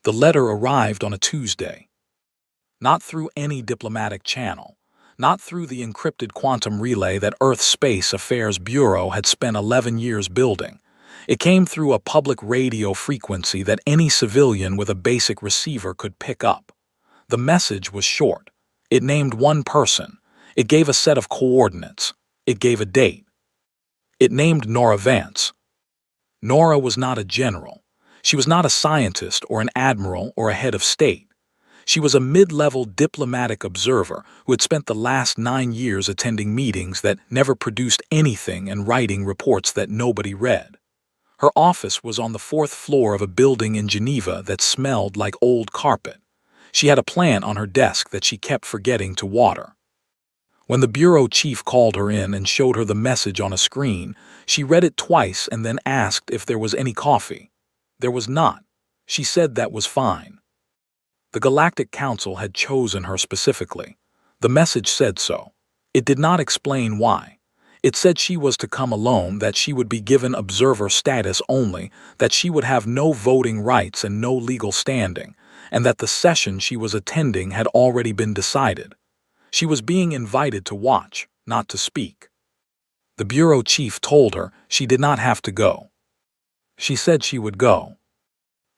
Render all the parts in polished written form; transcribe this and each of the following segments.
The letter arrived on a Tuesday. Not through any diplomatic channel, not through the encrypted quantum relay that Earth's Space Affairs Bureau had spent 11 years building. It came through a public radio frequency that any civilian with a basic receiver could pick up. The message was short. It named one person. It gave a set of coordinates. It gave a date. It named Nora Vance. Nora was not a general. She was not a scientist or an admiral or a head of state. She was a mid-level diplomatic observer who had spent the last 9 years attending meetings that never produced anything and writing reports that nobody read. Her office was on the 4th floor of a building in Geneva that smelled like old carpet. She had a plant on her desk that she kept forgetting to water. When the bureau chief called her in and showed her the message on a screen, she read it twice and then asked if there was any coffee. There was not. She said that was fine. The Galactic Council had chosen her specifically. The message said so. It did not explain why. It said she was to come alone, that she would be given observer status only, that she would have no voting rights and no legal standing, and that the session she was attending had already been decided. She was being invited to watch, not to speak. The bureau chief told her she did not have to go. She said she would go.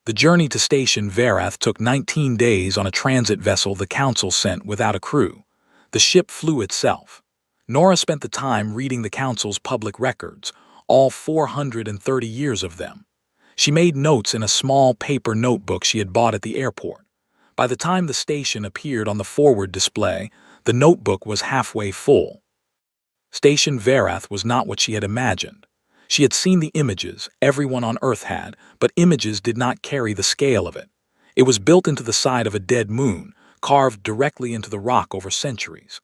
The journey to Station Verath took 19 days on a transit vessel the council sent without a crew. The ship flew itself. Nora spent the time reading the council's public records, all 430 years of them. She made notes in a small paper notebook she had bought at the airport. By the time the station appeared on the forward display, the notebook was halfway full. Station Verath was not what she had imagined. She had seen the images, everyone on Earth had, but images did not carry the scale of it. It was built into the side of a dead moon, carved directly into the rock over centuries.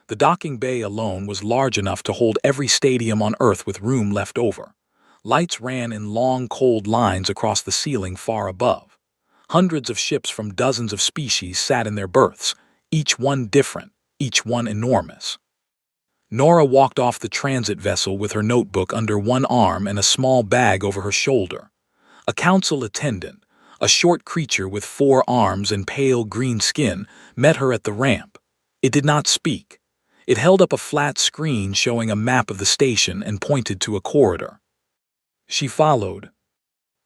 The docking bay alone was large enough to hold every stadium on Earth with room left over. Lights ran in long, cold lines across the ceiling far above. Hundreds of ships from dozens of species sat in their berths, each one different, each one enormous. Nora walked off the transit vessel with her notebook under one arm and a small bag over her shoulder. A council attendant, a short creature with 4 arms and pale green skin, met her at the ramp. It did not speak. It held up a flat screen showing a map of the station and pointed to a corridor. She followed.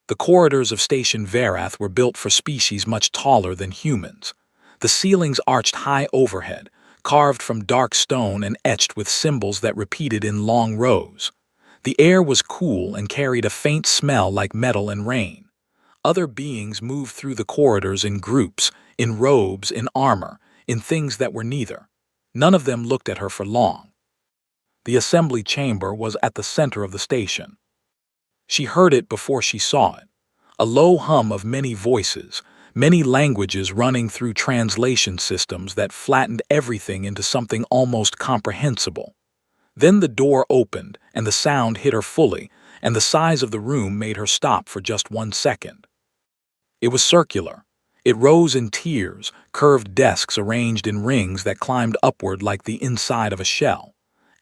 The corridors of Station Verath were built for species much taller than humans. The ceilings arched high overhead, carved from dark stone and etched with symbols that repeated in long rows. The air was cool and carried a faint smell like metal and rain. Other beings moved through the corridors in groups, in robes, in armor, in things that were neither. None of them looked at her for long. The assembly chamber was at the center of the station. She heard it before she saw it. A low hum of many voices, many languages running through translation systems that flattened everything into something almost comprehensible. Then the door opened, and the sound hit her fully, and the size of the room made her stop for just 1 second. It was circular. It rose in tiers, curved desks arranged in rings that climbed upward like the inside of a shell.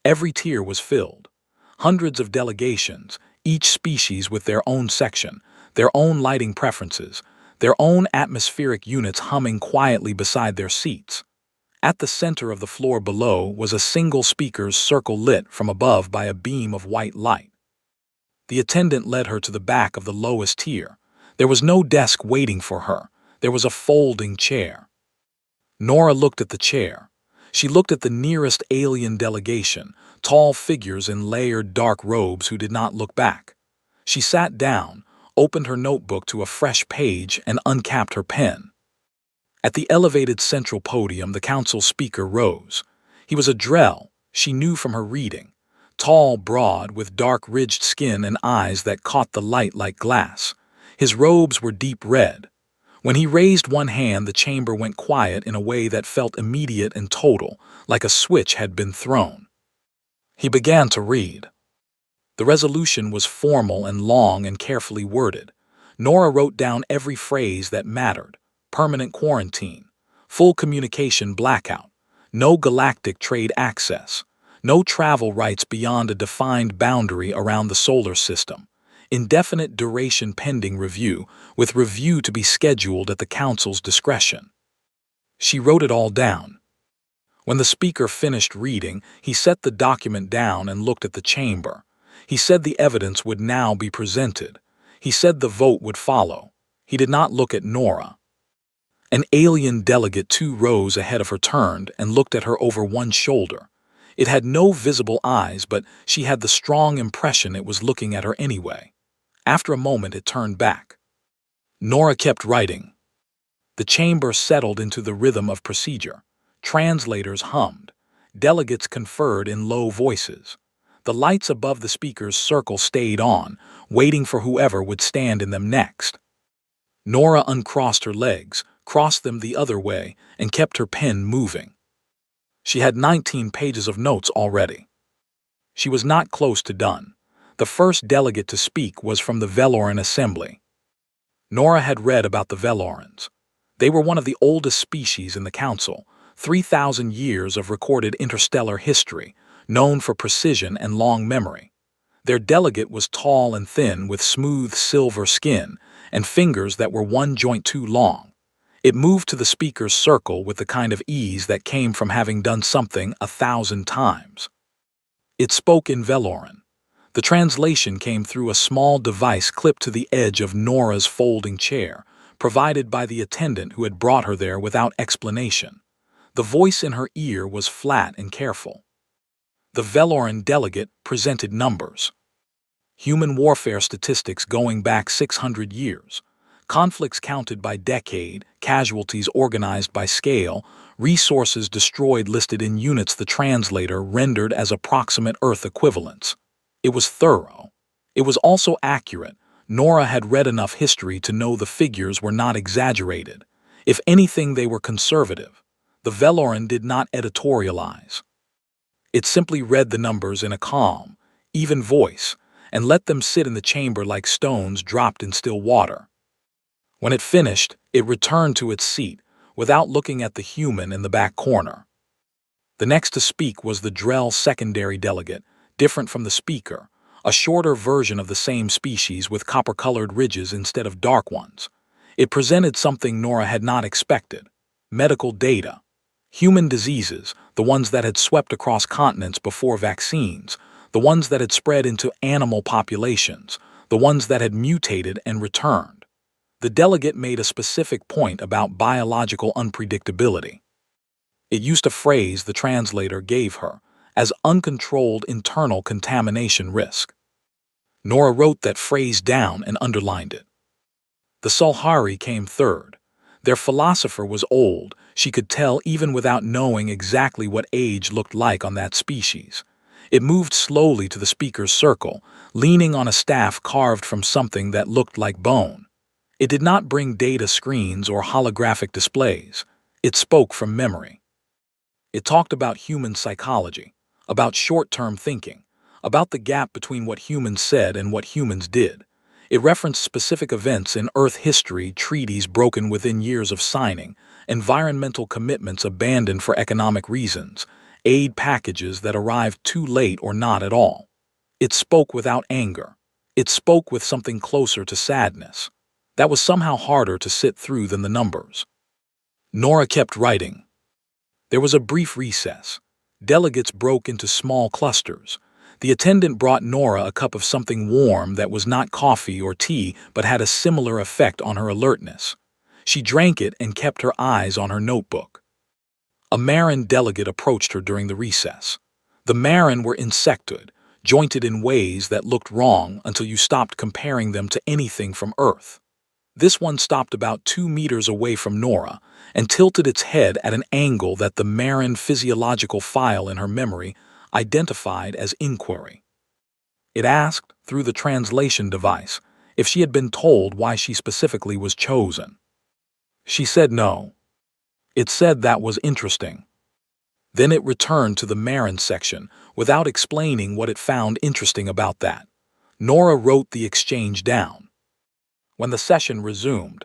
Every tier was filled. Hundreds of delegations, each species with their own section, their own lighting preferences, their own atmospheric units humming quietly beside their seats. At the center of the floor below was a single speaker's circle lit from above by a beam of white light. The attendant led her to the back of the lowest tier. There was no desk waiting for her. There was a folding chair. Nora looked at the chair. She looked at the nearest alien delegation, tall figures in layered dark robes who did not look back. She sat down, opened her notebook to a fresh page, and uncapped her pen. At the elevated central podium, the council speaker rose. He was a Drell, she knew from her reading, tall, broad, with dark ridged skin and eyes that caught the light like glass. His robes were deep red. When he raised one hand, the chamber went quiet in a way that felt immediate and total, like a switch had been thrown. He began to read. The resolution was formal and long and carefully worded. Nora wrote down every phrase that mattered. Permanent quarantine, full communication blackout, no galactic trade access, no travel rights beyond a defined boundary around the solar system. Indefinite duration pending review, with review to be scheduled at the council's discretion. She wrote it all down. When the speaker finished reading, he set the document down and looked at the chamber. He said the evidence would now be presented. He said the vote would follow. He did not look at Nora. An alien delegate 2 rows ahead of her turned and looked at her over one shoulder. It had no visible eyes, but she had the strong impression it was looking at her anyway. After a moment, it turned back. Nora kept writing. The chamber settled into the rhythm of procedure. Translators hummed. Delegates conferred in low voices. The lights above the speaker's circle stayed on, waiting for whoever would stand in them next. Nora uncrossed her legs, crossed them the other way, and kept her pen moving. She had 19 pages of notes already. She was not close to done. The first delegate to speak was from the Veloran Assembly. Nora had read about the Velorans. They were one of the oldest species in the Council, 3,000 years of recorded interstellar history, known for precision and long memory. Their delegate was tall and thin with smooth silver skin and fingers that were one joint too long. It moved to the speaker's circle with the kind of ease that came from having done something 1,000 times. It spoke in Veloran. The translation came through a small device clipped to the edge of Nora's folding chair, provided by the attendant who had brought her there without explanation. The voice in her ear was flat and careful. The Veloran delegate presented numbers. Human warfare statistics going back 600 years. Conflicts counted by decade, casualties organized by scale, resources destroyed listed in units the translator rendered as approximate Earth equivalents. It was thorough. It was also accurate. Nora had read enough history to know the figures were not exaggerated. If anything, they were conservative. The Veloran did not editorialize. It simply read the numbers in a calm, even voice, and let them sit in the chamber like stones dropped in still water. When it finished, it returned to its seat, without looking at the human in the back corner. The next to speak was the Drell secondary delegate, different from the speaker, a shorter version of the same species with copper-colored ridges instead of dark ones. It presented something Nora had not expected: medical data. Human diseases, the ones that had swept across continents before vaccines, the ones that had spread into animal populations, the ones that had mutated and returned. The delegate made a specific point about biological unpredictability. It used a phrase the translator gave her as uncontrolled internal contamination risk. Nora wrote that phrase down and underlined it. The Sulhari came third. Their philosopher was old, she could tell even without knowing exactly what age looked like on that species. It moved slowly to the speaker's circle, leaning on a staff carved from something that looked like bone. It did not bring data screens or holographic displays. It spoke from memory. It talked about human psychology, about short-term thinking, about the gap between what humans said and what humans did. It referenced specific events in Earth history, treaties broken within years of signing, environmental commitments abandoned for economic reasons, aid packages that arrived too late or not at all. It spoke without anger. It spoke with something closer to sadness. That was somehow harder to sit through than the numbers. Nora kept writing. There was a brief recess. Delegates broke into small clusters. The attendant brought Nora a cup of something warm that was not coffee or tea but had a similar effect on her alertness. She drank it and kept her eyes on her notebook. A Marin delegate approached her during the recess. The Marin were insectoid, jointed in ways that looked wrong until you stopped comparing them to anything from Earth. This one stopped about 2 meters away from Nora and tilted its head at an angle that the Marin physiological file in her memory identified as inquiry. It asked, through the translation device, if she had been told why she specifically was chosen. She said no. It said that was interesting. Then it returned to the Marin section without explaining what it found interesting about that. Nora wrote the exchange down. When the session resumed,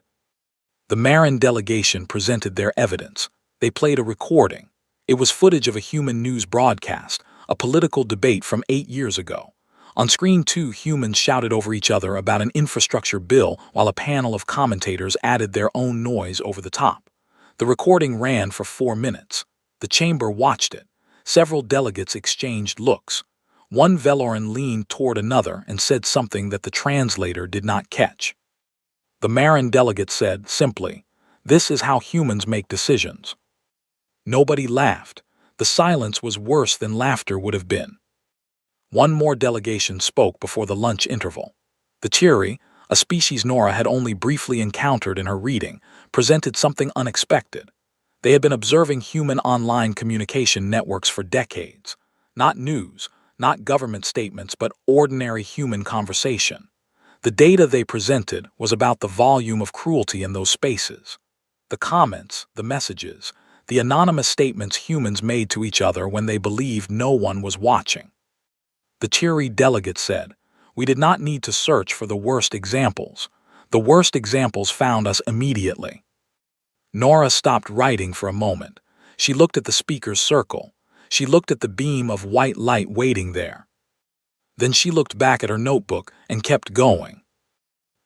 the Marin delegation presented their evidence. They played a recording. It was footage of a human news broadcast, a political debate from 8 years ago. On screen, two humans shouted over each other about an infrastructure bill while a panel of commentators added their own noise over the top. The recording ran for 4 minutes. The chamber watched it. Several delegates exchanged looks. One Veloran leaned toward another and said something that the translator did not catch. The Marin delegate said, simply, "This is how humans make decisions." Nobody laughed. The silence was worse than laughter would have been. One more delegation spoke before the lunch interval. The Turi, a species Nora had only briefly encountered in her reading, presented something unexpected. They had been observing human online communication networks for decades. Not news, not government statements, but ordinary human conversation. The data they presented was about the volume of cruelty in those spaces. The comments, the messages, the anonymous statements humans made to each other when they believed no one was watching. The Turi delegate said, "We did not need to search for the worst examples. The worst examples found us immediately." Nora stopped writing for a moment. She looked at the speaker's circle. She looked at the beam of white light waiting there. Then she looked back at her notebook and kept going.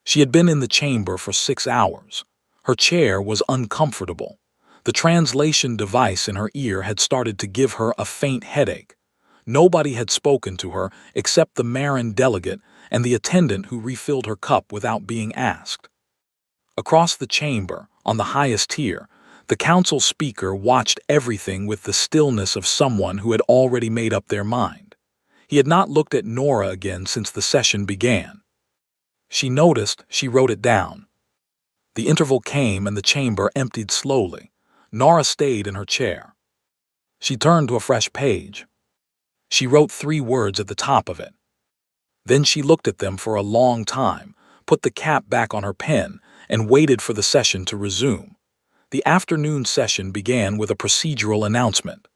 She had been in the chamber for 6 hours. Her chair was uncomfortable. The translation device in her ear had started to give her a faint headache. Nobody had spoken to her except the Marin delegate and the attendant who refilled her cup without being asked. Across the chamber, on the highest tier, the council speaker watched everything with the stillness of someone who had already made up their mind. He had not looked at Nora again since the session began. She noticed, she wrote it down. The interval came and the chamber emptied slowly. Nora stayed in her chair. She turned to a fresh page. She wrote 3 words at the top of it. Then she looked at them for a long time, put the cap back on her pen, and waited for the session to resume. The afternoon session began with a procedural announcement.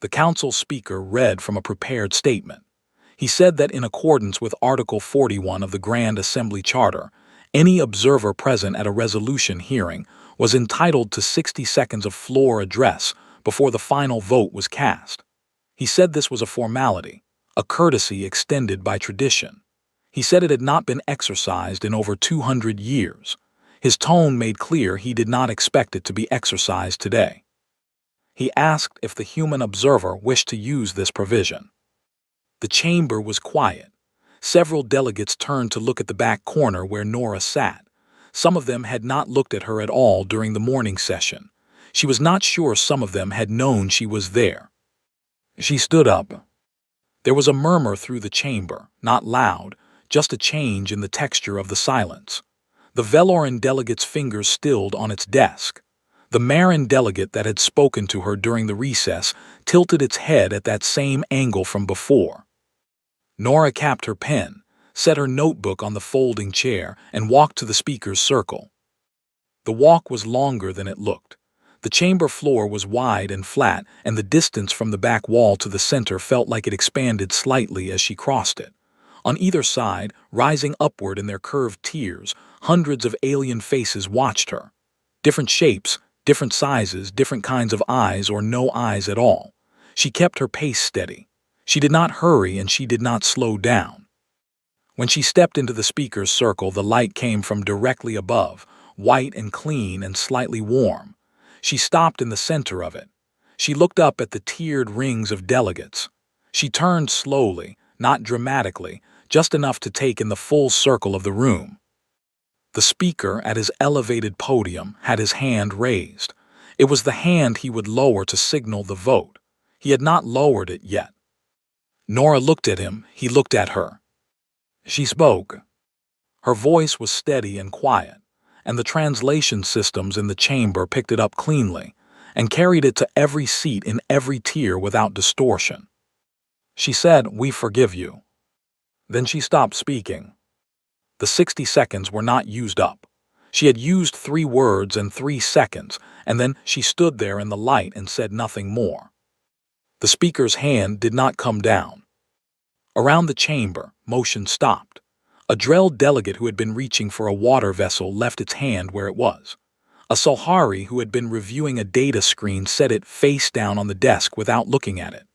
The council speaker read from a prepared statement. He said that in accordance with Article 41 of the Grand Assembly Charter, any observer present at a resolution hearing was entitled to 60 seconds of floor address before the final vote was cast. He said this was a formality, a courtesy extended by tradition. He said it had not been exercised in over 200 years. His tone made clear he did not expect it to be exercised today. He asked if the human observer wished to use this provision. The chamber was quiet. Several delegates turned to look at the back corner where Nora sat. Some of them had not looked at her at all during the morning session. She was not sure some of them had known she was there. She stood up. There was a murmur through the chamber, not loud, just a change in the texture of the silence. The Veloran delegate's fingers stilled on its desk. The Marin delegate that had spoken to her during the recess tilted its head at that same angle from before. Nora capped her pen, set her notebook on the folding chair, and walked to the speaker's circle. The walk was longer than it looked. The chamber floor was wide and flat, and the distance from the back wall to the center felt like it expanded slightly as she crossed it. On either side, rising upward in their curved tiers, hundreds of alien faces watched her. Different shapes, different sizes, different kinds of eyes or no eyes at all. She kept her pace steady. She did not hurry and she did not slow down. When she stepped into the speaker's circle, the light came from directly above, white and clean and slightly warm. She stopped in the center of it. She looked up at the tiered rings of delegates. She turned slowly, not dramatically, just enough to take in the full circle of the room. The speaker at his elevated podium had his hand raised. It was the hand he would lower to signal the vote. He had not lowered it yet. Nora looked at him, he looked at her. She spoke. Her voice was steady and quiet, and the translation systems in the chamber picked it up cleanly and carried it to every seat in every tier without distortion. She said, "We forgive you." Then she stopped speaking. The 60 seconds were not used up. She had used 3 words and 3 seconds, and then she stood there in the light and said nothing more. The speaker's hand did not come down. Around the chamber, motion stopped. A Drell delegate who had been reaching for a water vessel left its hand where it was. A Solhari who had been reviewing a data screen set it face down on the desk without looking at it.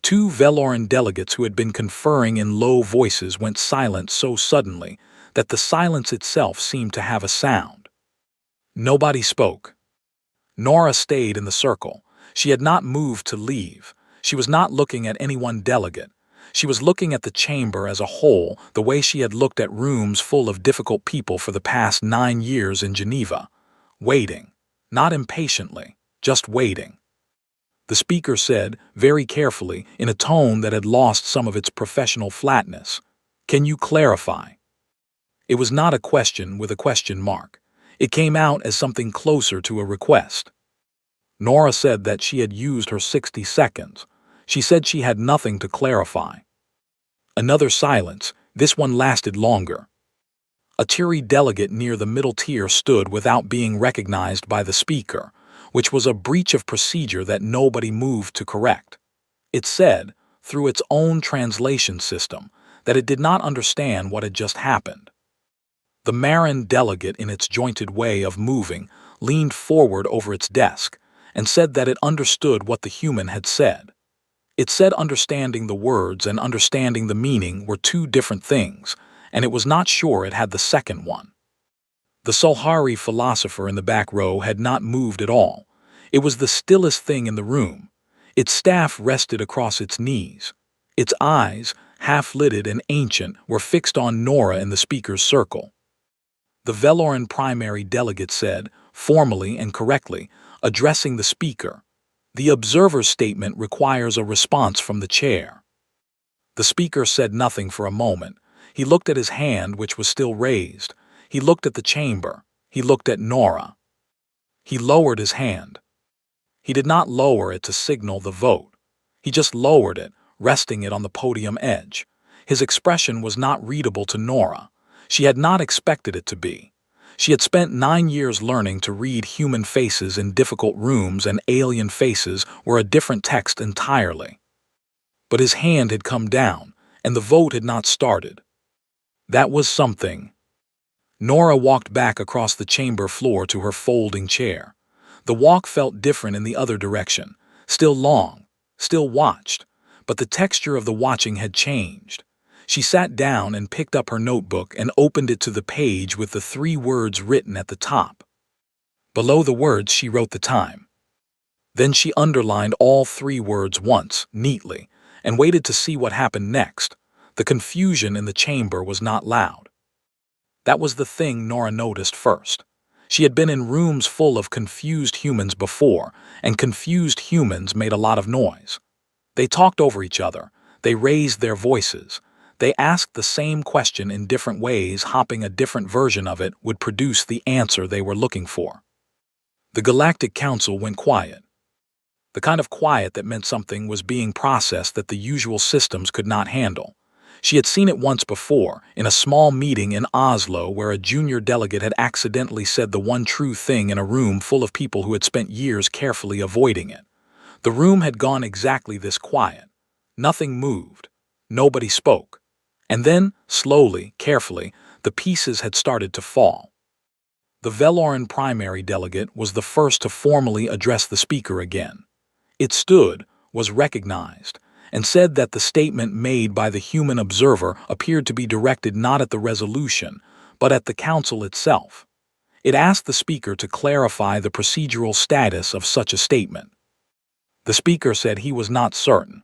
Two Veloran delegates who had been conferring in low voices went silent so suddenly that the silence itself seemed to have a sound. Nobody spoke. Nora stayed in the circle. She had not moved to leave. She was not looking at any one delegate. She was looking at the chamber as a whole, the way she had looked at rooms full of difficult people for the past 9 years in Geneva. Waiting. Not impatiently, just waiting. The speaker said, very carefully, in a tone that had lost some of its professional flatness, "Can you clarify?" It was not a question with a question mark. It came out as something closer to a request. Nora said that she had used her 60 seconds. She said she had nothing to clarify. Another silence. This one lasted longer. A teary delegate near the middle tier stood without being recognized by the speaker, which was a breach of procedure that nobody moved to correct. It said, through its own translation system, that it did not understand what had just happened. The Marin delegate, in its jointed way of moving, leaned forward over its desk and said that it understood what the human had said. It said understanding the words and understanding the meaning were two different things, and it was not sure it had the second one. The Solhari philosopher in the back row had not moved at all. It was the stillest thing in the room. Its staff rested across its knees. Its eyes, half-lidded and ancient, were fixed on Nora in the speaker's circle. The Veloran primary delegate said, formally and correctly, addressing the speaker, "The observer's statement requires a response from the chair." The speaker said nothing for a moment. He looked at his hand, which was still raised. He looked at the chamber. He looked at Nora. He lowered his hand. He did not lower it to signal the vote. He just lowered it, resting it on the podium edge. His expression was not readable to Nora. She had not expected it to be. She had spent 9 years learning to read human faces in difficult rooms, and alien faces were a different text entirely. But his hand had come down, and the vote had not started. That was something. Nora walked back across the chamber floor to her folding chair. The walk felt different in the other direction, still long, still watched, but the texture of the watching had changed. She sat down and picked up her notebook and opened it to the page with the 3 words written at the top. Below the words she wrote the time. Then she underlined all 3 words once, neatly, and waited to see what happened next. The confusion in the chamber was not loud. That was the thing Nora noticed first. She had been in rooms full of confused humans before, and confused humans made a lot of noise. They talked over each other. They raised their voices. They asked the same question in different ways, hoping a different version of it would produce the answer they were looking for. The Galactic Council went quiet. The kind of quiet that meant something was being processed that the usual systems could not handle. She had seen it once before, in a small meeting in Oslo where a junior delegate had accidentally said the one true thing in a room full of people who had spent years carefully avoiding it. The room had gone exactly this quiet. Nothing moved. Nobody spoke. And then, slowly, carefully, the pieces had started to fall. The Veloran primary delegate was the first to formally address the speaker again. It stood, was recognized, and said that the statement made by the human observer appeared to be directed not at the resolution, but at the council itself. It asked the speaker to clarify the procedural status of such a statement. The speaker said he was not certain.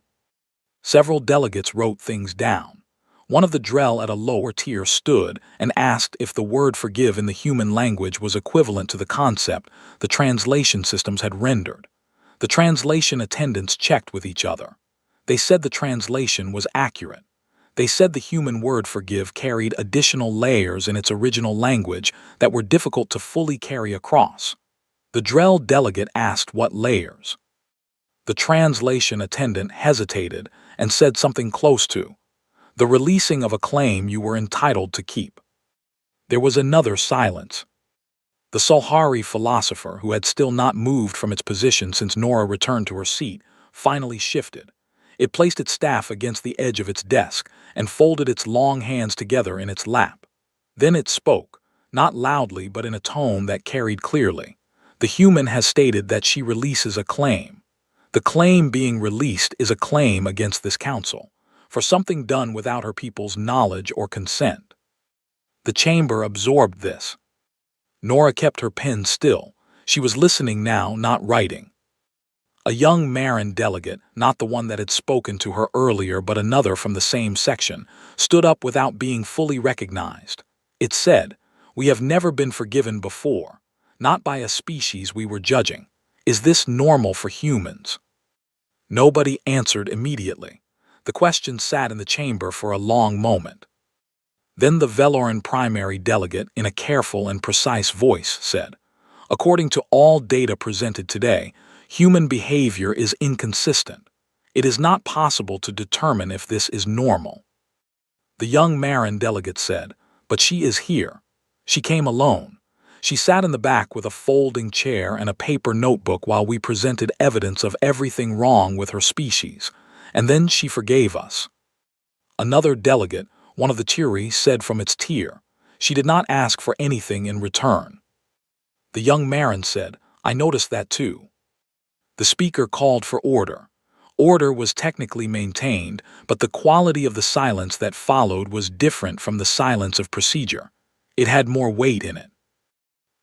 Several delegates wrote things down. One of the Drell at a lower tier stood and asked if the word forgive in the human language was equivalent to the concept the translation systems had rendered. The translation attendants checked with each other. They said the translation was accurate. They said the human word forgive carried additional layers in its original language that were difficult to fully carry across. The Drell delegate asked what layers. The translation attendant hesitated and said something close to, "The releasing of a claim you were entitled to keep." There was another silence. The Solhari philosopher, who had still not moved from its position since Nora returned to her seat, finally shifted. It placed its staff against the edge of its desk and folded its long hands together in its lap. Then it spoke, not loudly but in a tone that carried clearly. "The human has stated that she releases a claim. The claim being released is a claim against this council for something done without her people's knowledge or consent. The chamber absorbed this. Nora kept her pen still. She was listening now, not writing. A young Marin delegate, not the one that had spoken to her earlier but another from the same section, stood up without being fully recognized. It said, "We have never been forgiven before, not by a species we were judging. Is this normal for humans?" Nobody answered immediately. The question sat in the chamber for a long moment. Then the Veloran primary delegate, in a careful and precise voice, said, "According to all data presented today, human behavior is inconsistent. It is not possible to determine if this is normal." The young Marin delegate said, "But she is here. She came alone. She sat in the back with a folding chair and a paper notebook while we presented evidence of everything wrong with her species, and then she forgave us." Another delegate, one of the Turi, said from its tier, "She did not ask for anything in return." The young Marin said, "I noticed that too." The speaker called for order. Order was technically maintained, but the quality of the silence that followed was different from the silence of procedure. It had more weight in it.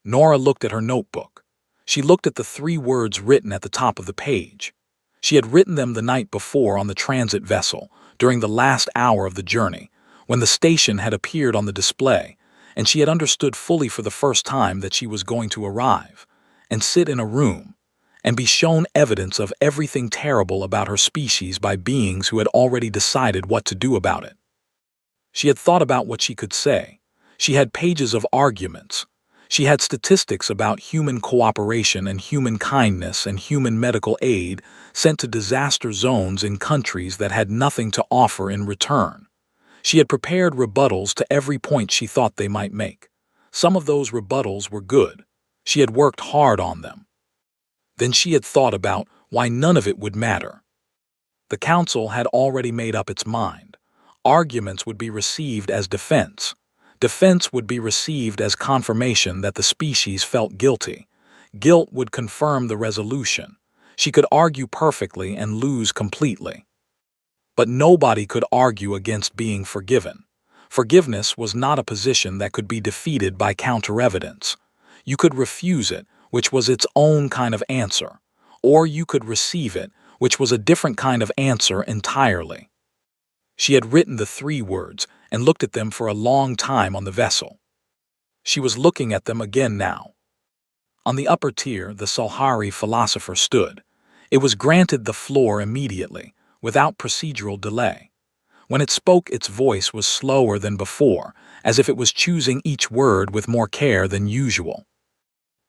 Nora looked at her notebook. She looked at the 3 words written at the top of the page. She had written them the night before on the transit vessel, during the last hour of the journey, when the station had appeared on the display, and she had understood fully for the first time that she was going to arrive, and sit in a room, and be shown evidence of everything terrible about her species by beings who had already decided what to do about it. She had thought about what she could say. She had pages of arguments. She had statistics about human cooperation and human kindness and human medical aid sent to disaster zones in countries that had nothing to offer in return. She had prepared rebuttals to every point she thought they might make. Some of those rebuttals were good. She had worked hard on them. Then she had thought about why none of it would matter. The council had already made up its mind. Arguments would be received as defense. Defense would be received as confirmation that the species felt guilty. Guilt would confirm the resolution. She could argue perfectly and lose completely. But nobody could argue against being forgiven. Forgiveness was not a position that could be defeated by counter-evidence. You could refuse it, which was its own kind of answer, or you could receive it, which was a different kind of answer entirely. She had written the 3 words and looked at them for a long time on the vessel. She was looking at them again now. On the upper tier, the Salhari philosopher stood. It was granted the floor immediately, without procedural delay. When it spoke, its voice was slower than before, as if it was choosing each word with more care than usual.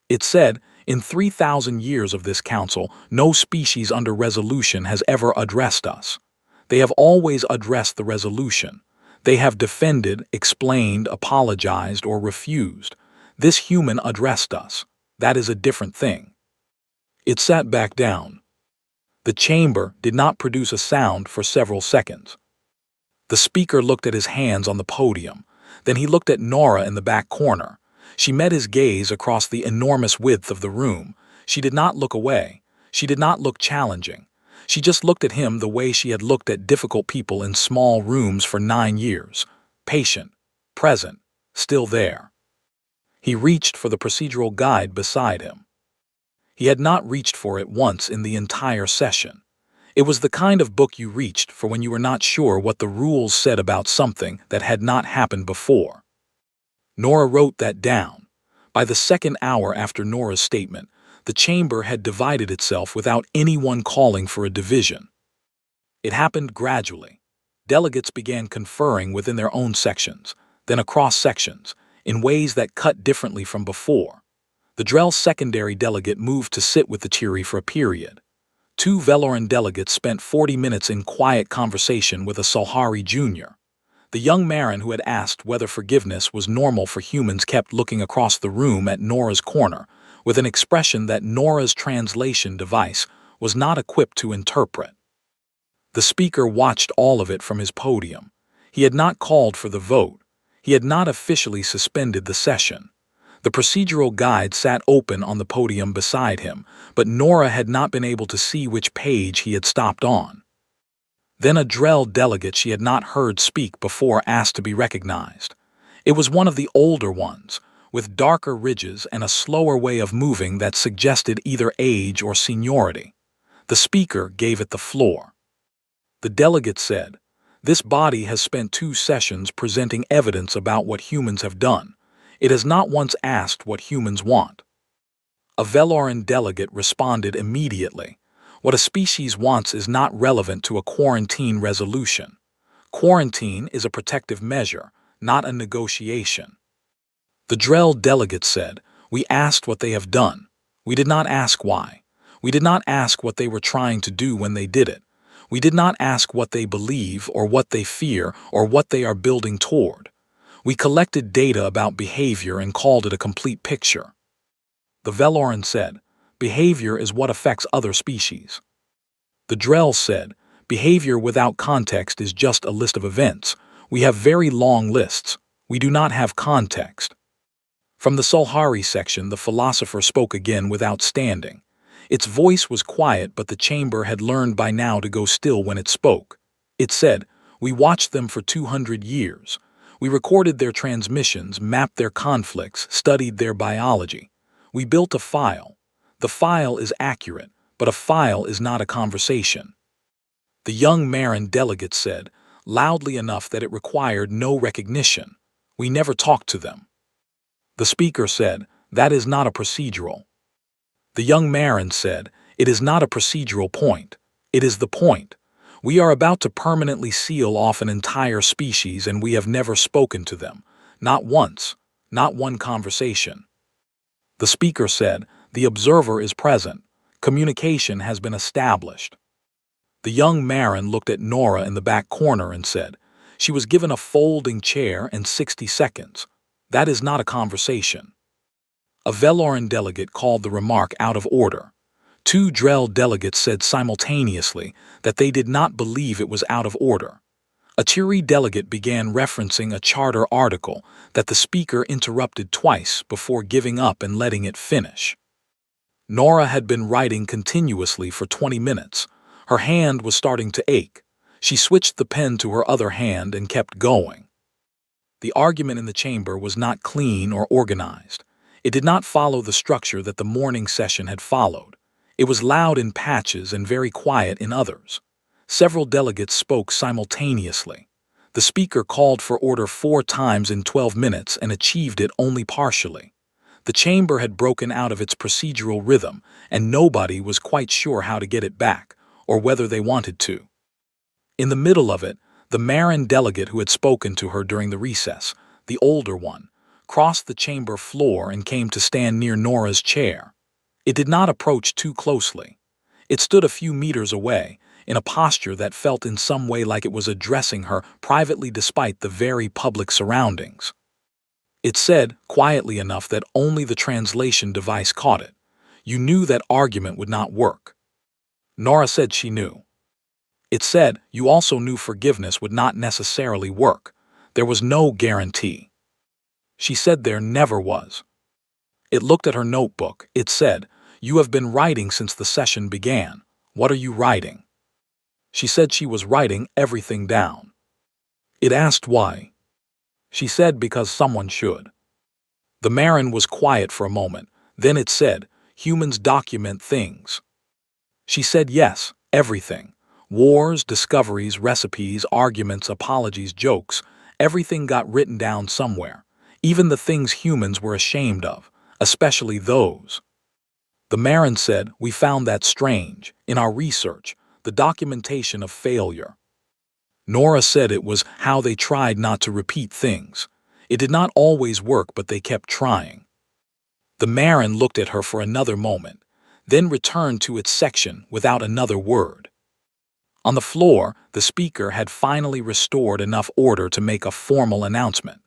It said, "In 3,000 years of this council, no species under resolution has ever addressed us. They have always addressed the resolution. They have defended, explained, apologized, or refused. This human addressed us. That is a different thing." It sat back down. The chamber did not produce a sound for several seconds. The speaker looked at his hands on the podium. Then he looked at Nora in the back corner. She met his gaze across the enormous width of the room. She did not look away. She did not look challenging. She just looked at him the way she had looked at difficult people in small rooms for 9 years. Patient, present, still there. He reached for the procedural guide beside him. He had not reached for it once in the entire session. It was the kind of book you reached for when you were not sure what the rules said about something that had not happened before. Nora wrote that down. By the second hour after Nora's statement, the chamber had divided itself without anyone calling for a division. It happened gradually. Delegates began conferring within their own sections, then across sections, in ways that cut differently from before. The Drell's secondary delegate moved to sit with the Tiri for a period. 2 Veloran delegates spent 40 minutes in quiet conversation with a Salhari Jr. The young Marin who had asked whether forgiveness was normal for humans kept looking across the room at Nora's corner, with an expression that Nora's translation device was not equipped to interpret. The speaker watched all of it from his podium. He had not called for the vote. He had not officially suspended the session. The procedural guide sat open on the podium beside him, but Nora had not been able to see which page he had stopped on. Then a Drell delegate she had not heard speak before asked to be recognized. It was one of the older ones, with darker ridges and a slower way of moving that suggested either age or seniority. The speaker gave it the floor. The delegate said, "This body has spent 2 sessions presenting evidence about what humans have done. It has not once asked what humans want." A Veloran delegate responded immediately. What a species wants is not relevant to a quarantine resolution. Quarantine is a protective measure, not a negotiation. The Drell delegate said, "We asked what they have done. We did not ask why. We did not ask what they were trying to do when they did it. We did not ask what they believe or what they fear or what they are building toward. We collected data about behavior and called it a complete picture." The Veloran said, "Behavior is what affects other species." The Drell said, "Behavior without context is just a list of events. We have very long lists. We do not have context." From the Sulhari section, the philosopher spoke again without standing. Its voice was quiet, but the chamber had learned by now to go still when it spoke. It said, "We watched them for 200 years. We recorded their transmissions, mapped their conflicts, studied their biology. We built a file. The file is accurate, but a file is not a conversation." The young Marin delegate said, loudly enough that it required no recognition, "We never talked to them." The speaker said, "That is not a procedural." The young Marin said, "It is not a procedural point. It is the point. We are about to permanently seal off an entire species and we have never spoken to them. Not once. Not one conversation." The speaker said, "The observer is present. Communication has been established." The young Marin looked at Nora in the back corner and said, "She was given a folding chair and 60 seconds. That is not a conversation." A Veloran delegate called the remark out of order. 2 Drell delegates said simultaneously that they did not believe it was out of order. A Turi delegate began referencing a charter article that the speaker interrupted twice before giving up and letting it finish. Nora had been writing continuously for 20 minutes. Her hand was starting to ache. She switched the pen to her other hand and kept going. The argument in the chamber was not clean or organized. It did not follow the structure that the morning session had followed. It was loud in patches and very quiet in others. Several delegates spoke simultaneously. The speaker called for order 4 times in 12 minutes and achieved it only partially. The chamber had broken out of its procedural rhythm, and nobody was quite sure how to get it back, or whether they wanted to. In the middle of it, the Marin delegate who had spoken to her during the recess, the older one, crossed the chamber floor and came to stand near Nora's chair. It did not approach too closely. It stood a few meters away, in a posture that felt in some way like it was addressing her privately despite the very public surroundings. It said, quietly enough that only the translation device caught it, "You knew that argument would not work." Nora said she knew. It said, "You also knew forgiveness would not necessarily work. There was no guarantee." She said there never was. It looked at her notebook. It said, "You have been writing since the session began. What are you writing?" She said she was writing everything down. It asked why. She said because someone should. The Marin was quiet for a moment. Then it said, "Humans document things." She said yes, everything. Wars, discoveries, recipes, arguments, apologies, jokes. Everything got written down somewhere. Even the things humans were ashamed of, especially those. The Marin said, "We found that strange. In our research, the documentation of failure." Nora said it was how they tried not to repeat things. It did not always work, but they kept trying. The Marin looked at her for another moment, then returned to its section without another word. On the floor, the speaker had finally restored enough order to make a formal announcement.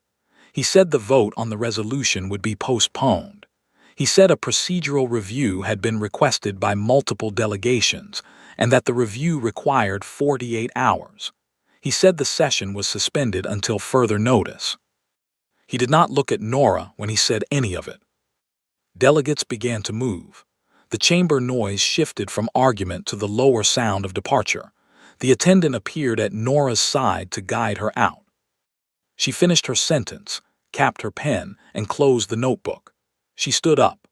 He said the vote on the resolution would be postponed. He said a procedural review had been requested by multiple delegations and that the review required 48 hours. He said the session was suspended until further notice. He did not look at Nora when he said any of it. Delegates began to move. The chamber noise shifted from argument to the lower sound of departure. The attendant appeared at Nora's side to guide her out. She finished her sentence, capped her pen, and closed the notebook. She stood up.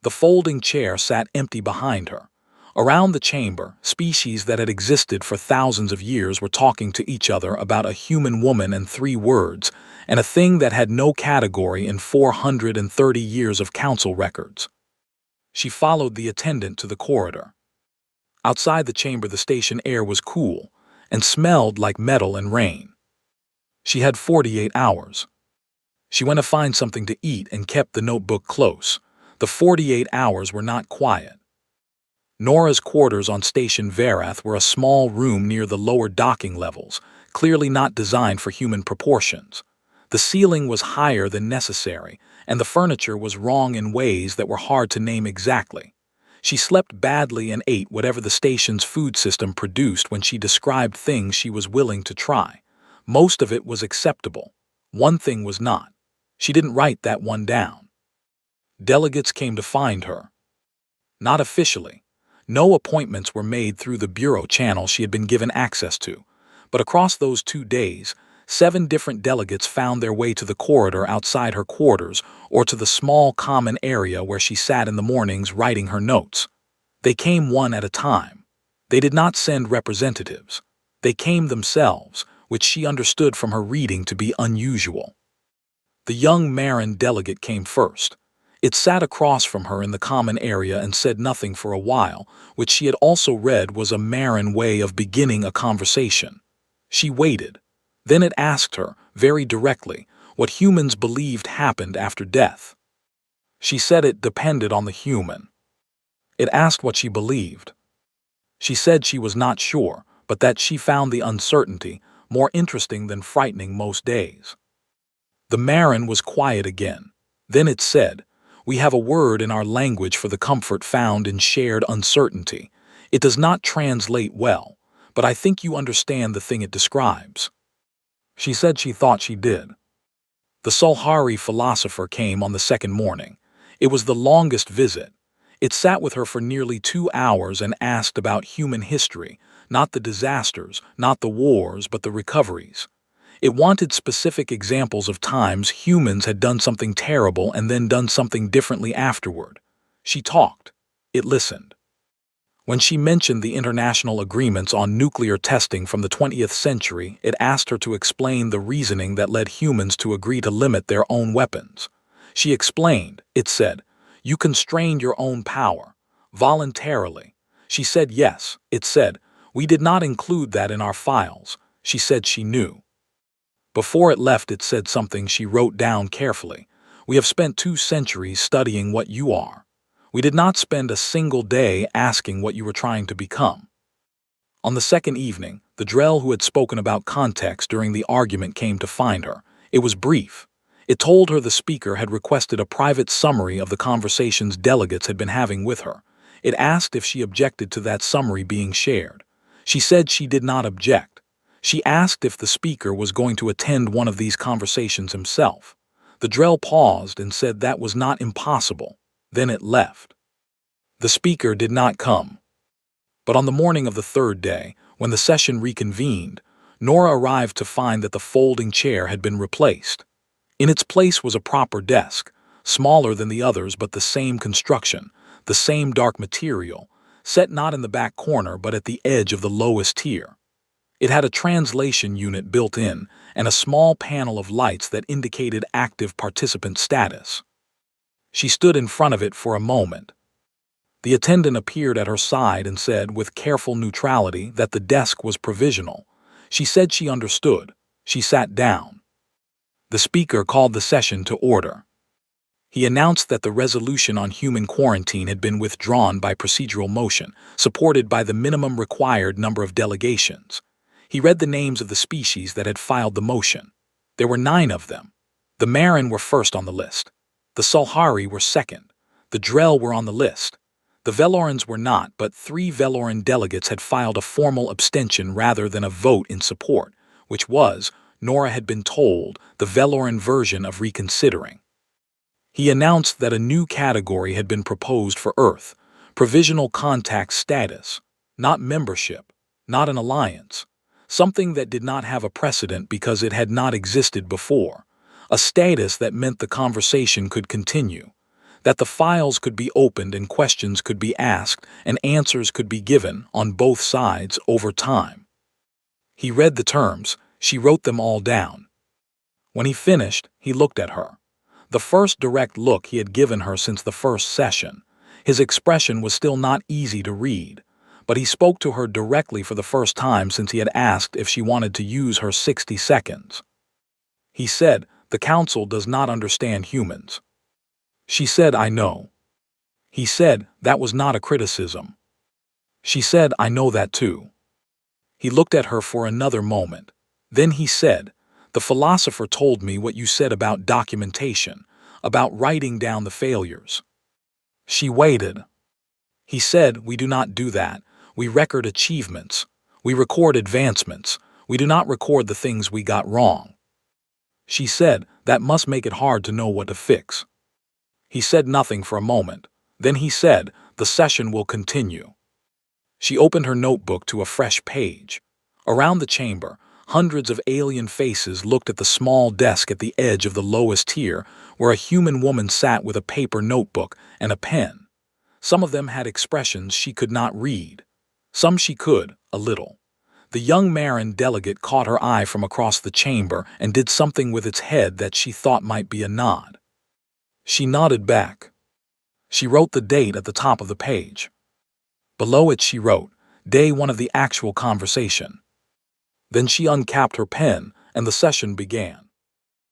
The folding chair sat empty behind her. Around the chamber, species that had existed for thousands of years were talking to each other about a human woman and 3 words, and a thing that had no category in 430 years of council records. She followed the attendant to the corridor. Outside the chamber, the station air was cool and smelled like metal and rain. She had 48 hours. She went to find something to eat and kept the notebook close. The 48 hours were not quiet. Nora's quarters on Station Verath were a small room near the lower docking levels, clearly not designed for human proportions. The ceiling was higher than necessary, and the furniture was wrong in ways that were hard to name exactly. She slept badly and ate whatever the station's food system produced when she described things she was willing to try. Most of it was acceptable. One thing was not. She didn't write that one down. Delegates came to find her. Not officially. No appointments were made through the bureau channel she had been given access to. But across those 2 days, 7 different delegates found their way to the corridor outside her quarters or to the small common area where she sat in the mornings writing her notes. They came one at a time. They did not send representatives. They came themselves, which she understood from her reading to be unusual. The young Marin delegate came first. It sat across from her in the common area and said nothing for a while, which she had also read was a Marin way of beginning a conversation. She waited. Then it asked her, very directly, what humans believed happened after death. She said it depended on the human. It asked what she believed. She said she was not sure, but that she found the uncertainty more interesting than frightening most days. The Marin was quiet again. Then it said, "We have a word in our language for the comfort found in shared uncertainty. It does not translate well, but I think you understand the thing it describes." She said she thought she did. The Solhari philosopher came on the second morning. It was the longest visit. It sat with her for nearly 2 hours and asked about human history, not the disasters, not the wars, but the recoveries. It wanted specific examples of times humans had done something terrible and then done something differently afterward. She talked. It listened. When she mentioned the international agreements on nuclear testing from the 20th century, it asked her to explain the reasoning that led humans to agree to limit their own weapons. She explained. It said, "You constrained your own power. Voluntarily." She said yes. It said, "We did not include that in our files." She said she knew. Before it left, it said something she wrote down carefully. "We have spent 2 centuries studying what you are. We did not spend a single day asking what you were trying to become." On the second evening, the Drell who had spoken about context during the argument came to find her. It was brief. It told her the speaker had requested a private summary of the conversations delegates had been having with her. It asked if she objected to that summary being shared. She said she did not object. She asked if the speaker was going to attend one of these conversations himself. The Drell paused and said that was not impossible. Then it left. The speaker did not come. But on the morning of the 3rd day, when the session reconvened, Nora arrived to find that the folding chair had been replaced. In its place was a proper desk, smaller than the others but the same construction, the same dark material, set not in the back corner but at the edge of the lowest tier. It had a translation unit built in and a small panel of lights that indicated active participant status. She stood in front of it for a moment. The attendant appeared at her side and said with careful neutrality that the desk was provisional. She said she understood. She sat down. The speaker called the session to order. He announced that the resolution on human quarantine had been withdrawn by procedural motion, supported by the minimum required number of delegations. He read the names of the species that had filed the motion. There were 9 of them. The Marin were first on the list. The Solhari were second. The Drell were on the list. The Velorans were not, but 3 Veloran delegates had filed a formal abstention rather than a vote in support, which was, Nora had been told, the Veloran version of reconsidering. He announced that a new category had been proposed for Earth: provisional contact status, not membership, not an alliance, something that did not have a precedent because it had not existed before, a status that meant the conversation could continue, that the files could be opened and questions could be asked and answers could be given on both sides over time. He read the terms, she wrote them all down. When he finished, he looked at her. The first direct look he had given her since the first session. His expression was still not easy to read, but he spoke to her directly for the first time since he had asked if she wanted to use her 60 seconds. He said, "The Council does not understand humans." She said, "I know." He said, "That was not a criticism." She said, "I know that too." He looked at her for another moment. Then he said, "The philosopher told me what you said about documentation, about writing down the failures." She waited. He said, "We do not do that. We record achievements. We record advancements. We do not record the things we got wrong." She said, "That must make it hard to know what to fix." He said nothing for a moment. Then he said, "The session will continue." She opened her notebook to a fresh page. Around the chamber, hundreds of alien faces looked at the small desk at the edge of the lowest tier, where a human woman sat with a paper notebook and a pen. Some of them had expressions she could not read. Some she could, a little. The young Marin delegate caught her eye from across the chamber and did something with its head that she thought might be a nod. She nodded back. She wrote the date at the top of the page. Below it she wrote, "Day 1 of the actual conversation." Then she uncapped her pen and the session began.